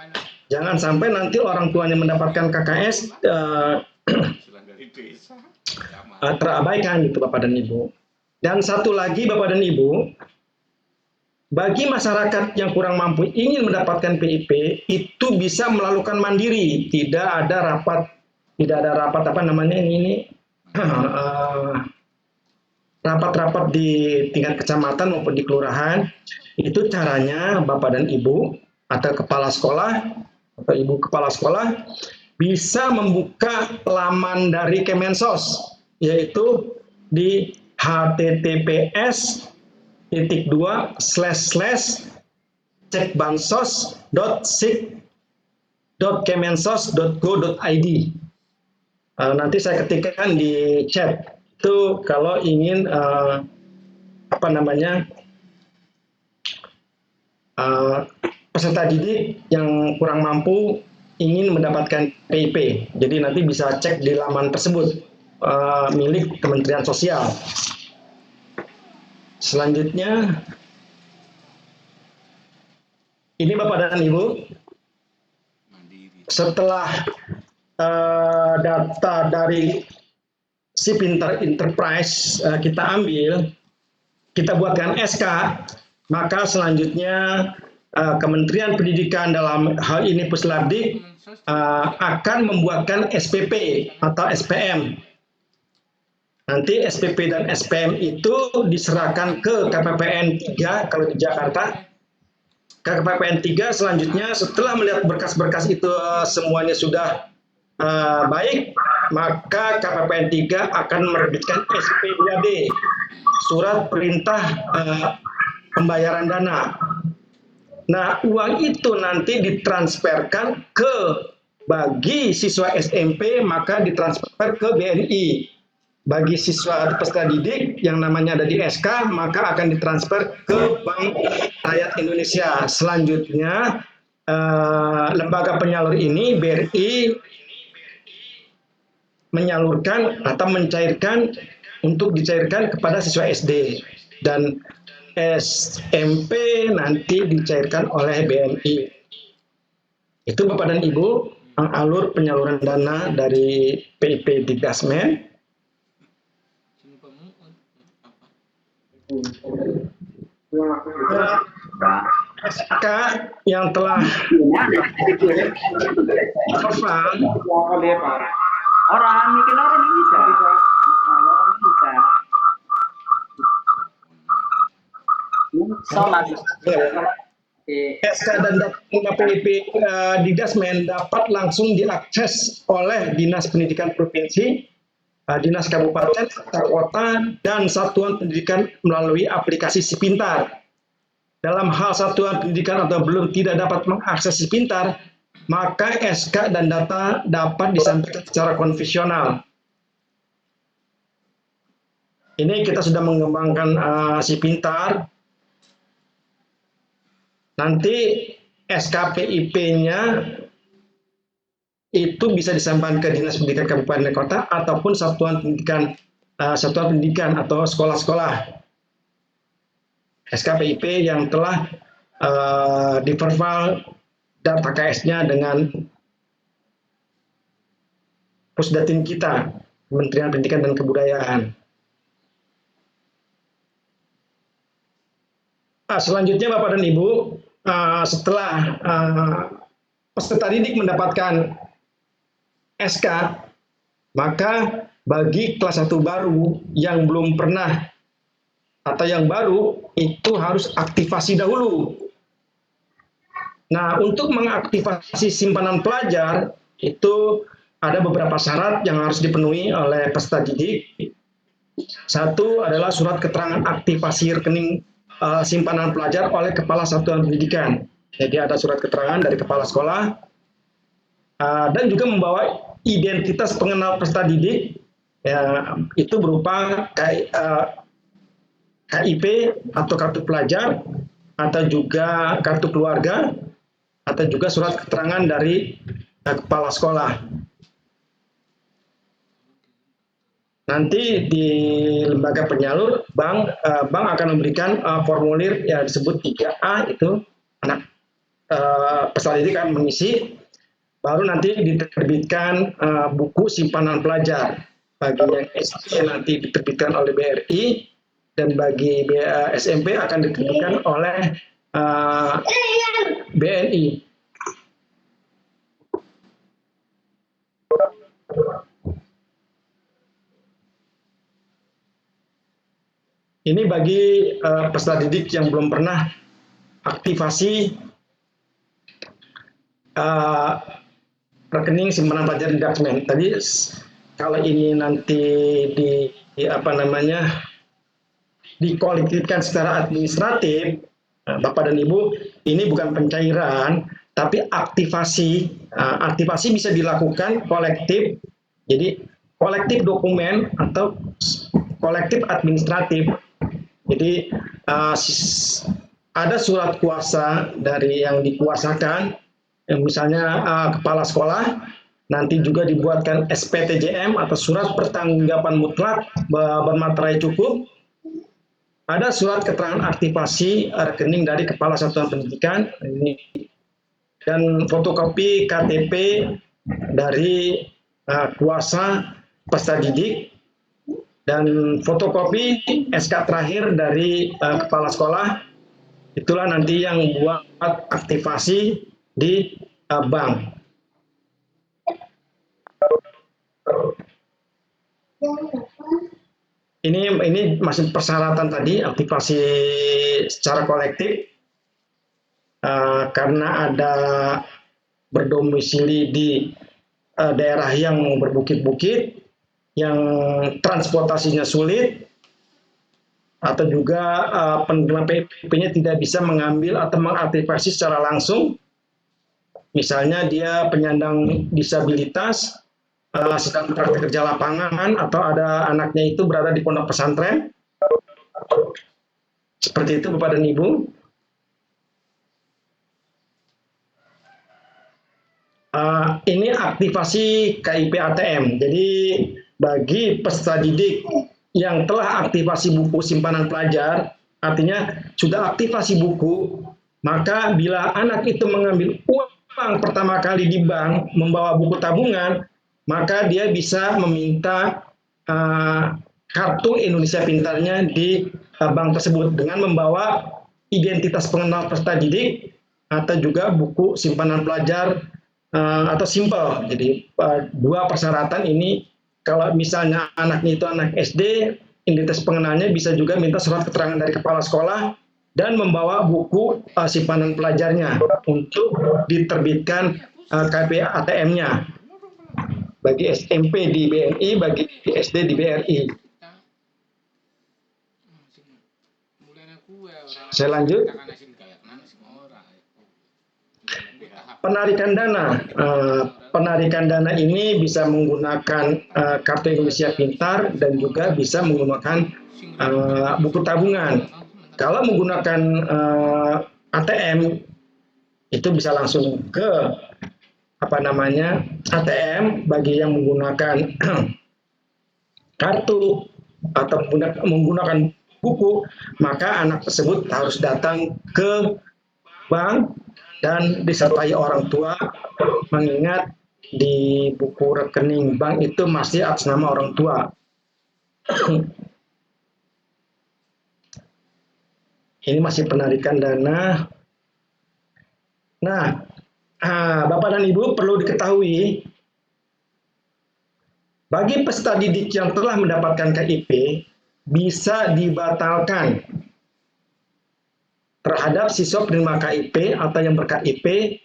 Jangan sampai nanti orang tuanya mendapatkan KKS terabaikan gitu Bapak dan Ibu. Dan satu lagi Bapak dan Ibu, bagi masyarakat yang kurang mampu ingin mendapatkan PIP, itu bisa melakukan mandiri, tidak ada rapat apa namanya ini rapat-rapat di tingkat kecamatan maupun di kelurahan. Itu caranya Bapak dan Ibu atau kepala sekolah atau ibu kepala sekolah bisa membuka laman dari Kemensos, yaitu di https://cekbansos.sig.kemensos.go.id. Nanti saya ketikkan di chat itu kalau ingin peserta didik yang kurang mampu ingin mendapatkan PIP. Jadi nanti bisa cek di laman tersebut milik Kementerian Sosial. Selanjutnya, ini Bapak dan Ibu, setelah data dari si Pintar Enterprise kita ambil, kita buatkan SK, maka selanjutnya Kementerian Pendidikan dalam hal ini Puslavdik akan membuatkan SPP atau SPM. Nanti SPP dan SPM itu diserahkan ke KPPN 3 kalau di Jakarta. KPPN 3 selanjutnya setelah melihat berkas-berkas itu semuanya sudah baik, maka KPPN 3 akan menerbitkan SP2D, surat perintah pembayaran dana. Nah, uang itu nanti ditransferkan ke bagi siswa SMP, maka ditransfer ke BNI. Bagi siswa peserta didik yang namanya ada di SK, maka akan ditransfer ke Bank Rakyat Indonesia. Selanjutnya, lembaga penyalur ini, BRI, menyalurkan atau mencairkan untuk dicairkan kepada siswa SD. Dan SMP nanti dicairkan oleh BNI. Itu Bapak dan Ibu, alur penyaluran dana dari PIP di Gasmen. SK yang telah orang mikir orang ini bisa SK dan data PIP di Dasmen dapat langsung diakses oleh Dinas Pendidikan Provinsi, Dinas Kabupaten, Kota, dan Satuan Pendidikan melalui aplikasi Si Pintar. Dalam hal satuan pendidikan atau belum tidak dapat mengakses Si Pintar, maka SK dan data dapat disampaikan secara konvensional. Ini kita sudah mengembangkan Si Pintar. Nanti SKPIP-nya itu bisa disampaikan ke Dinas Pendidikan Kabupaten Kota ataupun satuan pendidikan atau sekolah-sekolah. SKPIP yang telah diverval data KS-nya dengan Pusdatin kita, Kementerian Pendidikan dan Kebudayaan. Selanjutnya Bapak dan Ibu, setelah peserta didik mendapatkan SK, maka bagi kelas 1 baru yang belum pernah atau yang baru itu harus aktivasi dahulu. Nah, untuk mengaktifasi simpanan pelajar itu ada beberapa syarat yang harus dipenuhi oleh peserta didik. Satu adalah surat keterangan aktivasi rekening simpanan pelajar oleh Kepala Satuan Pendidikan. Jadi ada surat keterangan dari Kepala Sekolah dan juga membawa identitas pengenal peserta didik, itu berupa KIP atau kartu pelajar, atau juga kartu keluarga, atau juga surat keterangan dari Kepala Sekolah. Nanti di lembaga penyalur, bank akan memberikan formulir yang disebut 3A, itu anak peserta didik akan mengisi, baru nanti diterbitkan buku simpanan pelajar. Bagi yang SD nanti diterbitkan oleh BRI, dan bagi SMP akan diterbitkan oleh BNI. Ini bagi peserta didik yang belum pernah aktivasi rekening simpanan pelajar di Dasmen. Tadi kalau ini nanti dikolektifkan secara administratif, Bapak dan Ibu, ini bukan pencairan, tapi aktivasi. Aktivasi bisa dilakukan kolektif, jadi kolektif dokumen atau kolektif administratif. Jadi ada surat kuasa dari yang dikuasakan, misalnya kepala sekolah, nanti juga dibuatkan SPTJM atau surat pertanggungjawaban mutlak bermaterai cukup. Ada surat keterangan aktivasi rekening dari Kepala Satuan Pendidikan, dan fotokopi KTP dari kuasa peserta didik, dan fotokopi SK terakhir dari Kepala Sekolah. Itulah nanti yang buat aktivasi di bank. Ini masih persyaratan tadi, aktivasi secara kolektif, karena ada berdomisili di daerah yang berbukit-bukit, yang transportasinya sulit, atau juga pengguna PIP-nya tidak bisa mengambil atau mengaktifasi secara langsung. Misalnya dia penyandang disabilitas, sedang praktik kerja lapangan, atau ada anaknya itu berada di pondok pesantren. Seperti itu Bapak dan Ibu. Ini aktivasi KIP ATM. Jadi bagi peserta didik yang telah aktivasi buku simpanan pelajar, artinya sudah aktivasi buku, maka bila anak itu mengambil uang pertama kali di bank, membawa buku tabungan, maka dia bisa meminta kartu Indonesia Pintarnya di bank tersebut dengan membawa identitas pengenal peserta didik atau juga buku simpanan pelajar atau simpel. Jadi dua persyaratan ini. Kalau misalnya anaknya itu anak SD, identitas pengenalnya bisa juga minta surat keterangan dari kepala sekolah dan membawa buku simpanan pelajarnya untuk diterbitkan KP ATM-nya bagi SMP di BNI, bagi SD di BRI. Saya lanjut. Penarikan dana. Penarikan dana ini bisa menggunakan kartu Indonesia Pintar dan juga bisa menggunakan buku tabungan. Kalau menggunakan ATM itu bisa langsung ke ATM. Bagi yang menggunakan kartu atau menggunakan buku, maka anak tersebut harus datang ke bank dan disertai orang tua, mengingat di buku rekening bank itu masih atas nama orang tua. Ini masih penarikan dana. Nah, Bapak dan Ibu perlu diketahui, bagi peserta didik yang telah mendapatkan KIP, bisa dibatalkan terhadap siswa penerima KIP atau yang ber-KIP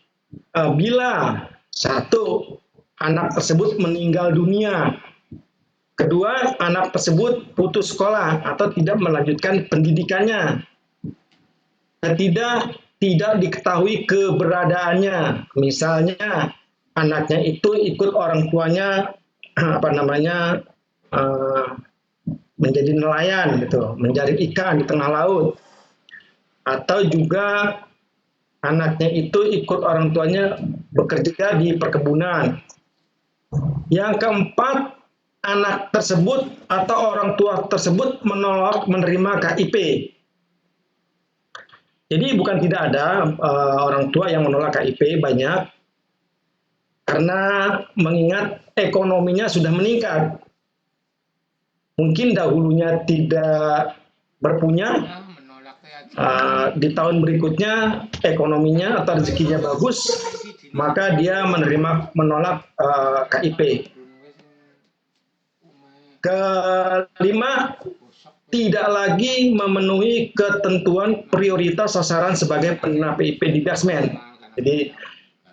bila satu, anak tersebut meninggal dunia. Kedua, anak tersebut putus sekolah atau tidak melanjutkan pendidikannya. Ketiga, tidak diketahui keberadaannya. Misalnya, anaknya itu ikut orang tuanya menjadi nelayan gitu, mencari ikan di tengah laut. Atau juga anaknya itu ikut orang tuanya bekerja di perkebunan. Yang keempat, anak tersebut atau orang tua tersebut menolak menerima KIP. Jadi bukan tidak ada orang tua yang menolak KIP, banyak. Karena mengingat ekonominya sudah meningkat. Mungkin dahulunya tidak berpunya, di tahun berikutnya ekonominya atau rezekinya bagus, maka dia menolak KIP. Kelima, tidak lagi memenuhi ketentuan prioritas sasaran sebagai penerima PIP di Dasmen. Jadi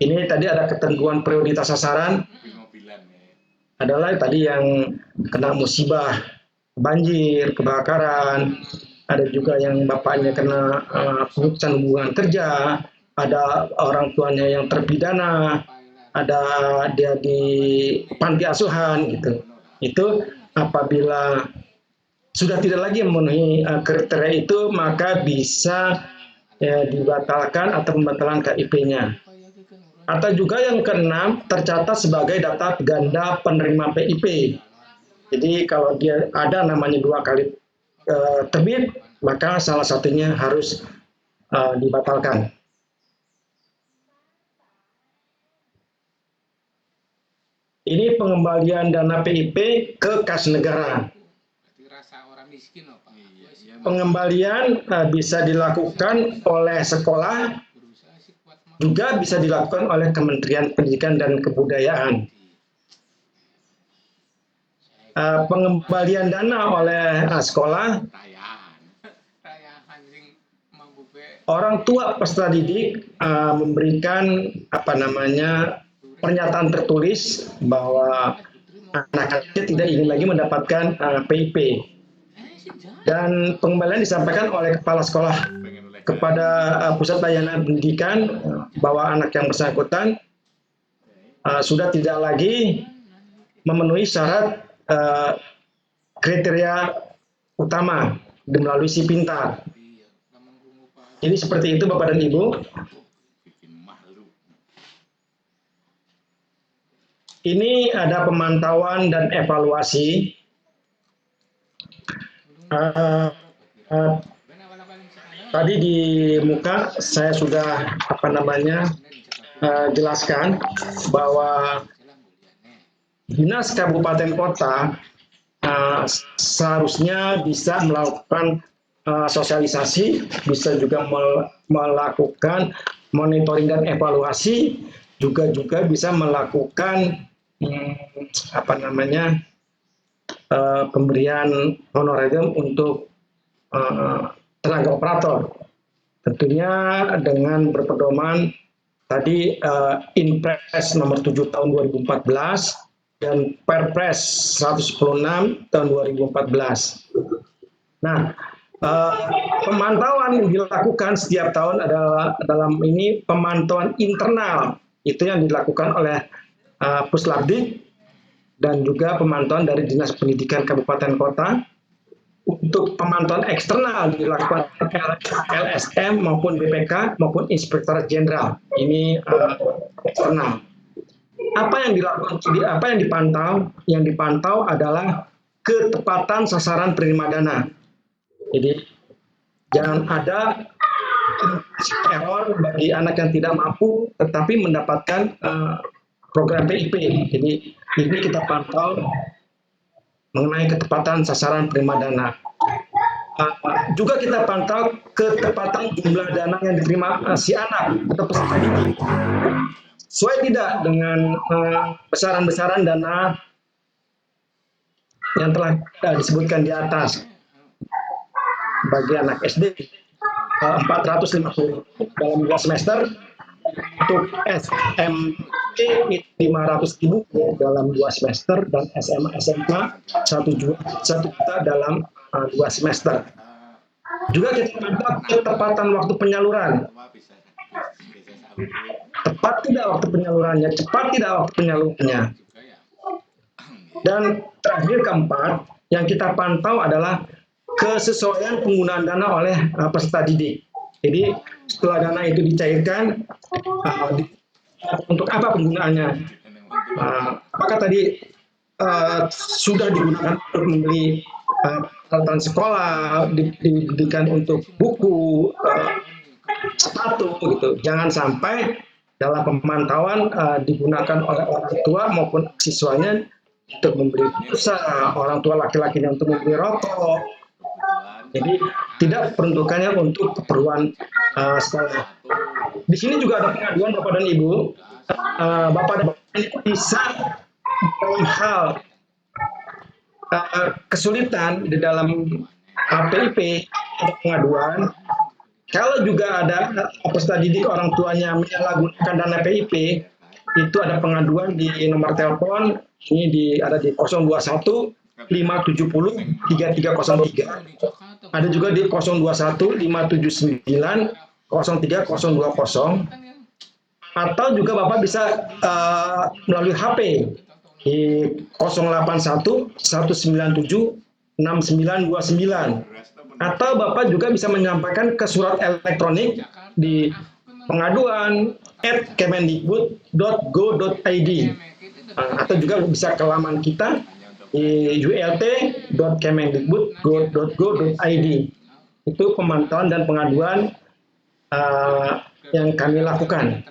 ini tadi ada ketentuan prioritas sasaran, adalah tadi yang kena musibah, banjir, kebakaran, ada juga yang bapaknya kena pemutusan hubungan kerja, ada orang tuanya yang terpidana, ada dia di panti asuhan gitu. Itu apabila sudah tidak lagi memenuhi kriteria itu, maka bisa dibatalkan atau pembatalan KIP-nya. Atau juga yang keenam, tercatat sebagai data ganda penerima PIP. Jadi kalau dia ada namanya 2 kali terbit, maka salah satunya harus dibatalkan. Ini pengembalian dana PIP ke kas negara. Pengembalian bisa dilakukan oleh sekolah, juga bisa dilakukan oleh Kementerian Pendidikan dan Kebudayaan. Pengembalian dana oleh sekolah, orang tua peserta didik memberikan pernyataan tertulis bahwa anak-anaknya tidak ingin lagi mendapatkan PIP. Dan pengembalian disampaikan oleh kepala sekolah kepada pusat layanan pendidikan bahwa anak yang bersangkutan sudah tidak lagi memenuhi syarat kriteria utama melalui si pintar. Jadi seperti itu Bapak dan Ibu. Ini ada pemantauan dan evaluasi. Tadi di muka saya sudah jelaskan bahwa Dinas Kabupaten Kota seharusnya bisa melakukan sosialisasi, bisa juga melakukan monitoring dan evaluasi, juga bisa melakukan pemberian honorarium untuk tenaga operator. Tentunya dengan berpedoman tadi Inpres nomor 7 tahun 2014 dan Perpres 116 tahun 2014. Nah, pemantauan yang dilakukan setiap tahun adalah dalam ini pemantauan internal, itu yang dilakukan oleh Puslabdik dan juga pemantauan dari Dinas Pendidikan Kabupaten Kota. Untuk pemantauan eksternal dilakukan LSM maupun BPK maupun Inspektorat Jenderal. Ini eksternal. Apa yang dilakukan? Apa yang dipantau? Yang dipantau adalah ketepatan sasaran penerima dana. Jadi jangan ada error bagi anak yang tidak mampu tetapi mendapatkan program PIP. Jadi ini kita pantau mengenai ketepatan sasaran penerima dana. Juga kita pantau ketepatan jumlah dana yang diterima si anak atau peserta didik. Sesuai tidak dengan besaran-besaran dana yang telah disebutkan di atas. Bagi anak SD 450 dalam 2 semester, untuk SMP 500.000 dalam 2 semester, dan SMA SMK 1 juta dalam 2 semester. Juga kita pantau ketepatan waktu penyaluran. Tepat tidak waktu penyalurannya, cepat tidak waktu penyalurannya. Dan terakhir keempat, yang kita pantau adalah kesesuaian penggunaan dana oleh peserta didik. Jadi setelah dana itu dicairkan, untuk apa penggunaannya? Apakah tadi sudah digunakan untuk membeli peralatan sekolah, diberikan untuk buku, sepatu, gitu. Jangan sampai dalam pemantauan digunakan oleh orang tua maupun siswanya untuk membeli pulsa, orang tua laki-lakinya untuk membeli rokok. Jadi tidak peruntukannya untuk keperluan sekolah. Di sini juga ada pengaduan Bapak dan Ibu. Bapak dan Ibu bisa dalam hal kesulitan di dalam PIP ada pengaduan. Kalau juga ada peserta didik orang tuanya menyalahgunakan dana PIP, itu ada pengaduan di nomor telepon ini ada di 021 570 3303. Ada juga di 021 579 03020. Atau juga Bapak bisa melalui HP di 081 197 6929. Atau Bapak juga bisa menyampaikan ke surat elektronik di pengaduan@kemendikbud.go.id, atau juga bisa ke laman kita di ult.kemendikbud.go.id. Itu pemantauan dan pengaduan yang kami lakukan.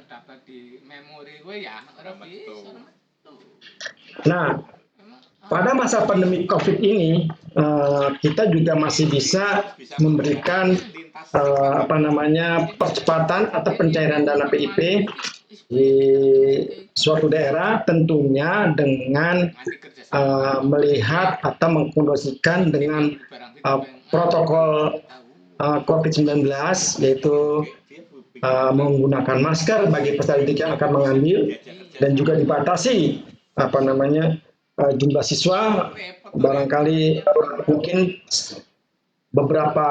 Nah, pada masa pandemi COVID ini, kita juga masih bisa memberikan percepatan atau pencairan dana PIP di suatu daerah, tentunya dengan melihat atau mengkondisikan dengan protokol COVID-19, yaitu menggunakan masker bagi peserta didik yang akan mengambil, dan juga dibatasi jumlah siswa. Barangkali mungkin beberapa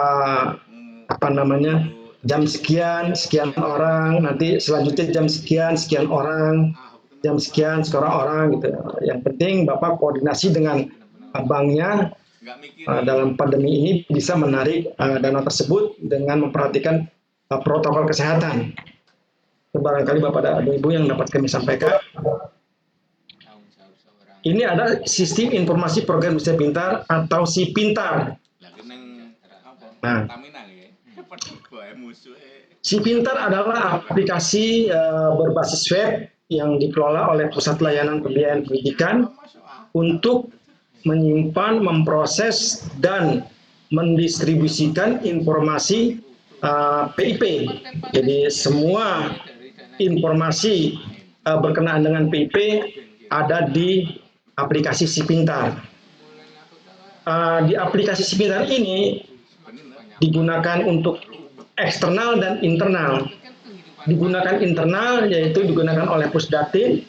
jam sekian orang, nanti selanjutnya jam sekian orang, jam sekian orang gitu. Yang penting Bapak koordinasi dengan banknya dalam pandemi ini bisa menarik dana tersebut dengan memperhatikan protokol kesehatan. Barangkali Bapak dan Ibu yang dapat kami sampaikan. Ini ada Sistem Informasi Program Indonesia Pintar atau Si Pintar. Nah, Si Pintar adalah aplikasi berbasis web yang dikelola oleh Pusat Layanan Pembiayaan Pendidikan untuk menyimpan, memproses, dan mendistribusikan informasi PIP. Jadi semua informasi berkenaan dengan PIP ada di aplikasi Si Pintar. Di aplikasi Si Pintar ini digunakan untuk eksternal dan internal. Itu kan kehidupan Digunakan internal yaitu digunakan oleh Pusdatin,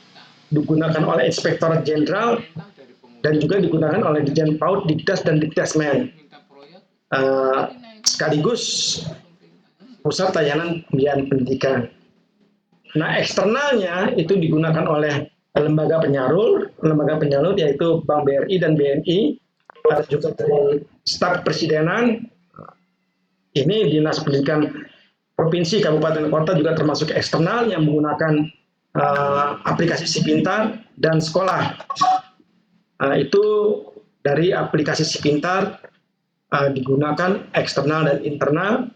digunakan oleh Inspektor Jenderal, pemerintah dari pengusaha dan juga digunakan oleh Ditjen PAUD, Dikdas, dan Dikdasmen. minta proyek Sekaligus pusat layanan pembiayaan pendidikan. Nah, eksternalnya itu digunakan oleh lembaga penyalur yaitu Bank BRI dan BNI, ada juga dari staf presidenan. Ini Dinas Pendidikan Provinsi, Kabupaten, Kota juga termasuk eksternal yang menggunakan aplikasi Si Pintar dan sekolah. Itu dari aplikasi Si Pintar digunakan eksternal dan internal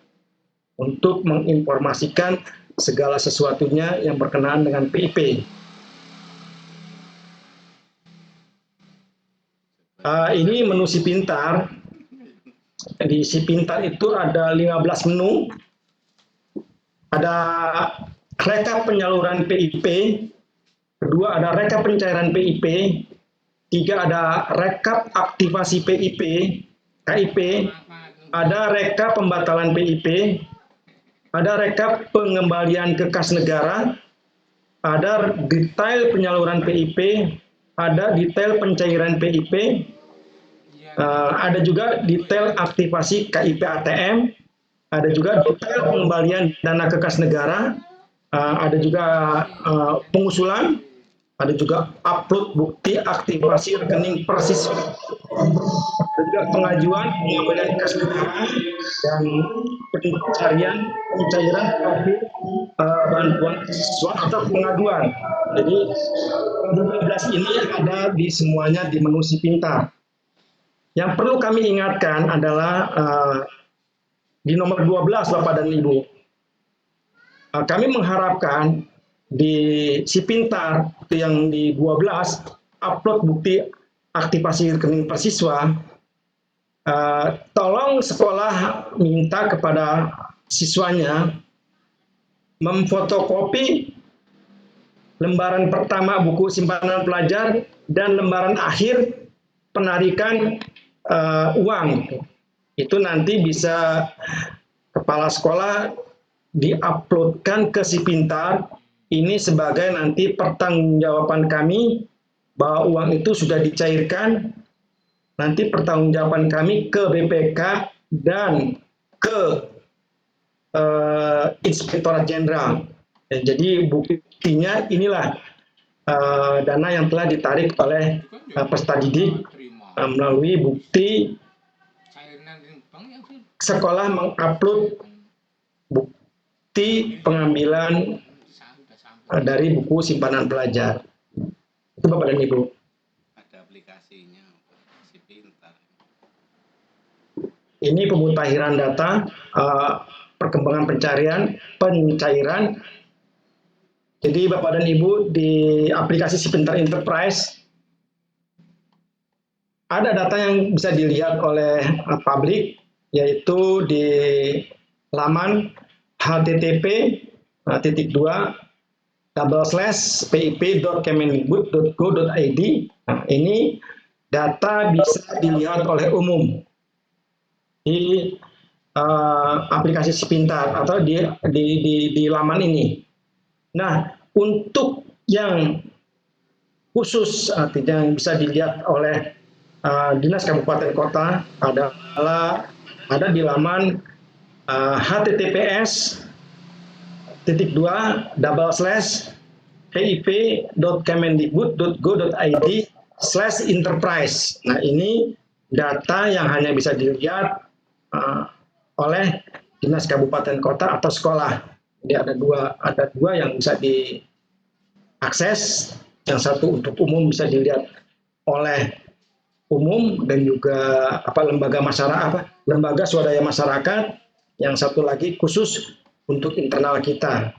untuk menginformasikan segala sesuatunya yang berkenaan dengan PIP. Ini menu Si Pintar. Di Si Pintar itu ada 15 menu. Ada rekap penyaluran PIP, kedua ada rekap pencairan PIP, tiga ada rekap aktivasi PIP, KIP, ada rekap pembatalan PIP, ada rekap pengembalian ke kas negara, ada detail penyaluran PIP, ada detail pencairan PIP, ada juga detail aktivasi KIP ATM, ada juga detail pengembalian dana ke kas negara, ada juga pengusulan, ada juga upload bukti aktivasi rekening persiswa, ada juga pengajuan pengembalian kas negara, dan pencairan profil bantuan siswa atau pengaduan. Jadi 12 ini ada di semuanya di menu Si Pintar. Yang perlu kami ingatkan adalah di nomor 12, Bapak dan Ibu. Kami mengharapkan di Si Pintar itu yang di 12 upload bukti aktivasi rekening persiswa, tolong sekolah minta kepada siswanya memfotokopi lembaran pertama buku simpanan pelajar dan lembaran akhir penarikan uang. Itu nanti bisa kepala sekolah diuploadkan ke Si Pintar. Ini sebagai nanti pertanggungjawaban kami bahwa uang itu sudah dicairkan. Nanti pertanggungjawaban kami ke BPK dan ke Inspektorat Jenderal. Jadi buktinya inilah dana yang telah ditarik oleh peserta didik melalui bukti sekolah mengupload bukti pengambilan dari buku simpanan pelajar. Itu Bapak dan Ibu. Ada aplikasinya Si Pintar. Ini pemutahiran data, perkembangan pencairan. Jadi Bapak dan Ibu di aplikasi Si Pintar Enterprise ada data yang bisa dilihat oleh publik, yaitu di laman http://pip.kemendikbud.go.id. Nah, ini data bisa dilihat oleh umum di aplikasi Si Pintar atau di laman ini. Nah, untuk yang khusus artinya yang bisa dilihat oleh Dinas Kabupaten Kota adalah ada di laman https://pip.kemendikbud.go.id/enterprise. Nah, ini data yang hanya bisa dilihat oleh Dinas Kabupaten Kota atau sekolah. Jadi ada dua yang bisa diakses. Yang satu untuk umum bisa dilihat oleh umum dan juga lembaga swadaya masyarakat. Yang satu lagi khusus untuk internal kita.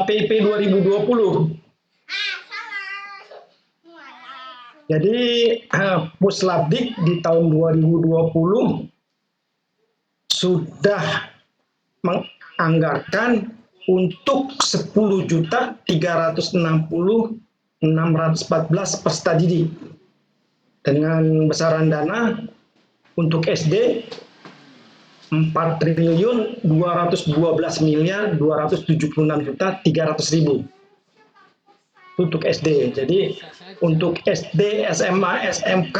PIP 2020. Jadi Puslabdik di tahun 2020 sudah menganggarkan untuk 10.360.614 peserta didik dengan besaran dana untuk SD 4.212.276.300.000 untuk SD. Jadi Bisa saja. untuk SD, SMA, SMK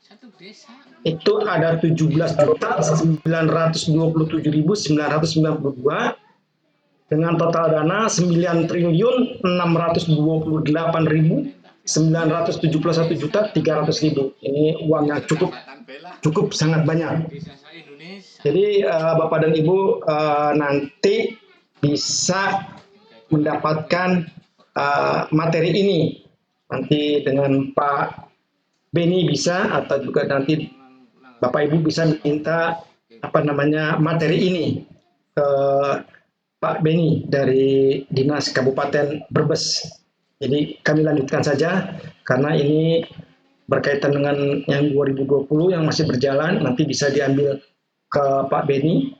Satu desa. itu ada 17.927.992 dengan total dana 9.628.971.300.000. Ini uang yang Kecamatan Bela. cukup sangat banyak. Desa se-Indonesia. Jadi Bapak dan Ibu nanti bisa mendapatkan materi ini nanti dengan Pak Beni bisa, atau juga nanti Bapak Ibu bisa minta materi ini ke Pak Beni dari Dinas Kabupaten Brebes. Jadi kami lanjutkan saja karena ini berkaitan dengan yang 2020 yang masih berjalan, nanti bisa diambil ke Pak Beni.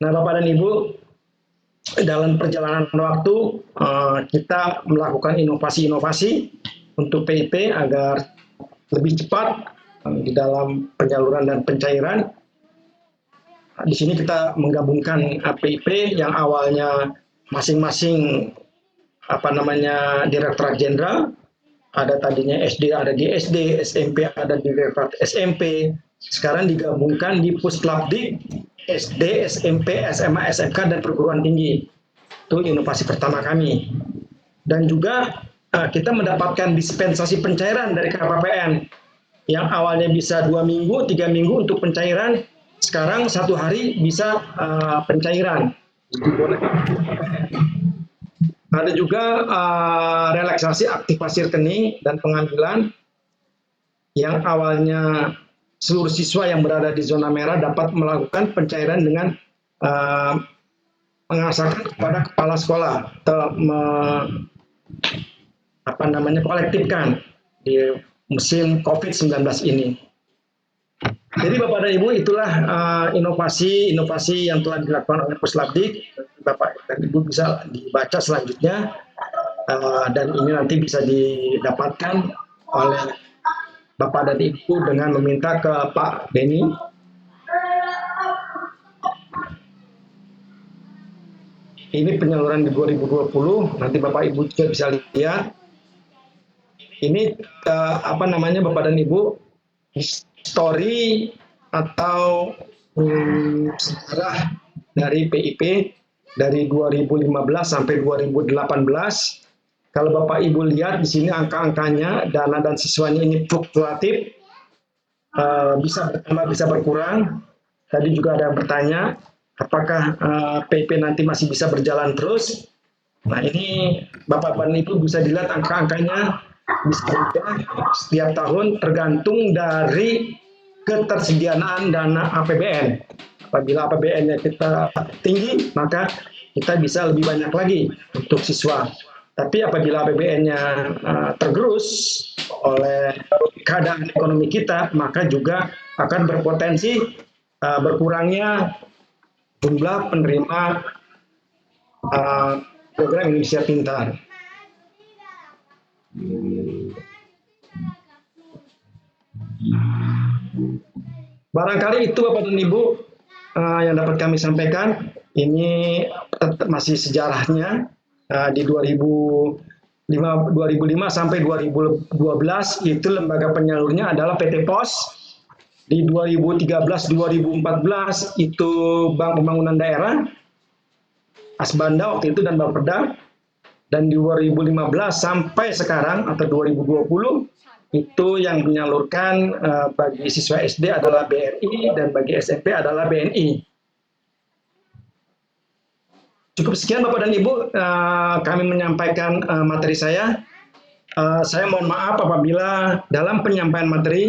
Nah, Bapak dan Ibu, dalam perjalanan waktu kita melakukan inovasi-inovasi untuk PIP agar lebih cepat di dalam penyaluran dan pencairan. Di sini kita menggabungkan PIP yang awalnya masing-masing Direktorat Jenderal, ada tadinya SD ada di SD, SMP ada di Direktorat SMP, sekarang digabungkan di Puslapdik SD, SMP, SMA, SMK dan perguruan tinggi. Itu inovasi pertama kami. Dan juga kita mendapatkan dispensasi pencairan dari KPPN yang awalnya bisa 2 minggu, 3 minggu untuk pencairan, sekarang 1 hari bisa pencairan. Ada juga relaksasi aktivasi rekening dan pengambilan yang awalnya seluruh siswa yang berada di zona merah dapat melakukan pencairan dengan mengasahkan kepada kepala sekolah atau kolektifkan di musim COVID-19 ini. Jadi Bapak dan Ibu, itulah inovasi yang telah dilakukan oleh Puslapdik. Bapak dan Ibu bisa dibaca selanjutnya dan ini nanti bisa didapatkan oleh Bapak dan Ibu dengan meminta ke Pak Beni. Ini penyaluran di 2020, nanti Bapak Ibu juga bisa lihat. Ini Bapak dan Ibu, histori atau sejarah dari PIP dari 2015 sampai 2018. Kalau Bapak Ibu lihat di sini angka-angkanya, dana dan siswanya ini fluktuatif, bisa bertambah bisa berkurang. Tadi juga ada yang bertanya apakah PIP nanti masih bisa berjalan terus. Nah, ini Bapak dan Ibu bisa dilihat angka-angkanya bisa berubah setiap tahun tergantung dari ketersediaan dana APBN. Apabila APBN-nya kita tinggi, maka kita bisa lebih banyak lagi untuk siswa. Tapi apabila APBN-nya tergerus oleh keadaan ekonomi kita, maka juga akan berpotensi berkurangnya jumlah penerima program Indonesia Pintar. Barangkali itu Bapak dan Ibu yang dapat kami sampaikan. Ini masih sejarahnya di 2005 sampai 2012 itu lembaga penyalurnya adalah PT POS. Di 2013-2014 itu Bank Pembangunan Daerah, Asbanda waktu itu dan Bapeda. Dan di 2015 sampai sekarang atau 2020 itu yang menyalurkan bagi siswa SD adalah BRI dan bagi SMP adalah BNI. Cukup sekian Bapak dan Ibu, kami menyampaikan materi saya. Saya mohon maaf apabila dalam penyampaian materi